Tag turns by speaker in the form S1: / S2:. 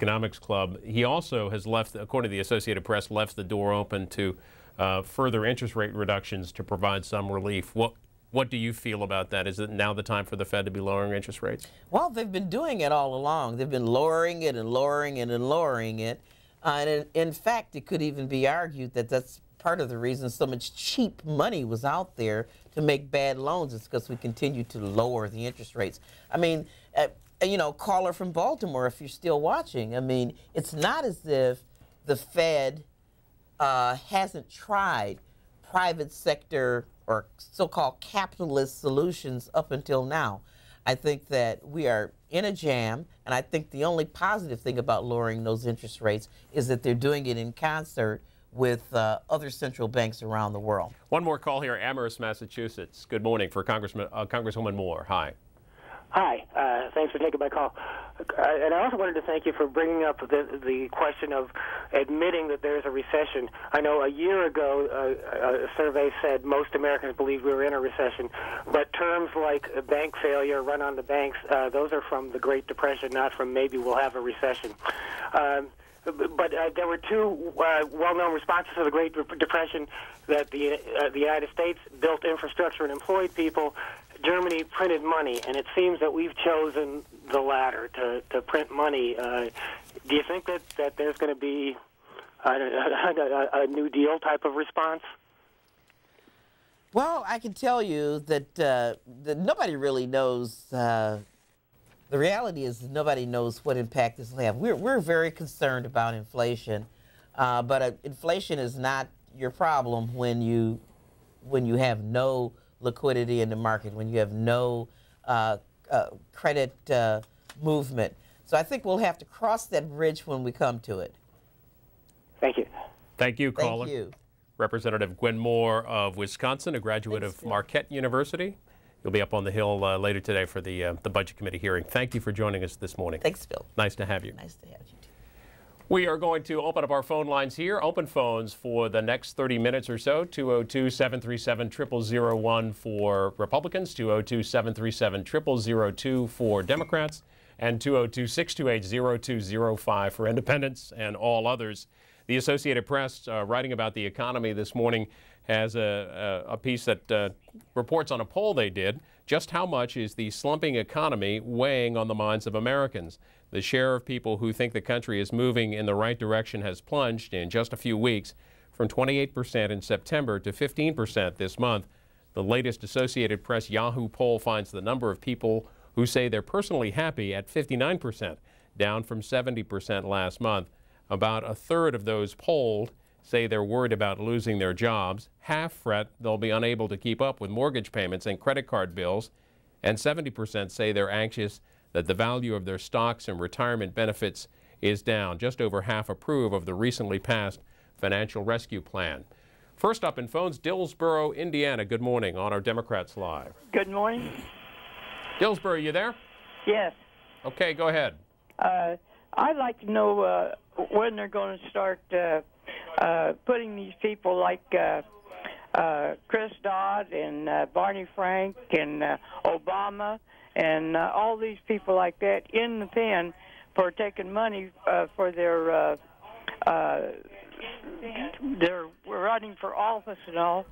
S1: Economics Club. He also has left, according to the Associated Press, left the door open to further interest rate reductions to provide some relief. What do you feel about that? Is it now the time for the Fed to be lowering interest rates?
S2: Well, they've been doing it all along. They've been lowering it and lowering it and lowering it. And in fact, it could even be argued that that's part of the reason so much cheap money was out there to make bad loans is because we continue to lower the interest rates. I mean, you know, caller from Baltimore, if you're still watching, I mean, it's not as if the Fed hasn't tried private sector or so-called capitalist solutions up until now. I think that we are in a jam, and I think the only positive thing about lowering those interest rates is that they're doing it in concert with other central banks around the world.
S1: One more call here, Amherst, Massachusetts. Good morning for Congresswoman Moore. Hi.
S3: Hi. Thanks for taking my call. And I also wanted to thank you for bringing up the question of admitting that there's a recession. I know a year ago a survey said most Americans believed we were in a recession, but terms like bank failure, run on the banks, those are from the Great Depression, not from maybe we'll have a recession. But there were two well-known responses to the Great Depression, that the United States built infrastructure and employed people. Germany printed money, and it seems that we've chosen the latter, to print money. Do you think that there's going to be a New Deal type of response?
S2: Well, I can tell you that, that nobody really knows. The reality is nobody knows what impact this will have. We're very concerned about inflation, but inflation is not your problem when you have no liquidity in the market, when you have no credit movement. So I think we'll have to cross that bridge when we come to it.
S3: Thank you.
S1: Thank you, caller.
S2: Thank you.
S1: Representative Gwen Moore of Wisconsin, a graduate of Marquette University. You'll be up on the Hill later today for the Budget Committee hearing. Thank you for joining us this morning.
S2: Thanks, Bill.
S1: Nice to have you.
S2: Nice to have you, too.
S1: We are going to open up our phone lines here. Open phones for the next 30 minutes or so. 202-737-0001 for Republicans, 202-737-0002 for Democrats, and 202-628-0205 for Independents and all others. The Associated Press, writing about the economy this morning, has a piece that reports on a poll they did. Just how much is the slumping economy weighing on the minds of Americans? The share of people who think the country is moving in the right direction has plunged in just a few weeks from 28% in September to 15% this month. The latest Associated Press Yahoo poll finds the number of people who say they're personally happy at 59%, down from 70% last month. About a third of those polled say they're worried about losing their jobs. Half fret they'll be unable to keep up with mortgage payments and credit card bills. And 70% say they're anxious that the value of their stocks and retirement benefits is down. Just over half approve of the recently passed financial rescue plan. First up in phones, Dillsboro, Indiana. Good morning on our Democrats Live.
S4: Good morning.
S1: Dillsboro, you there?
S4: Yes.
S1: Okay, go ahead.
S4: I'd like to know when they're going to start putting these people like Chris Dodd and Barney Frank and Obama and all these people like that in the pen for taking money for their running for office and all.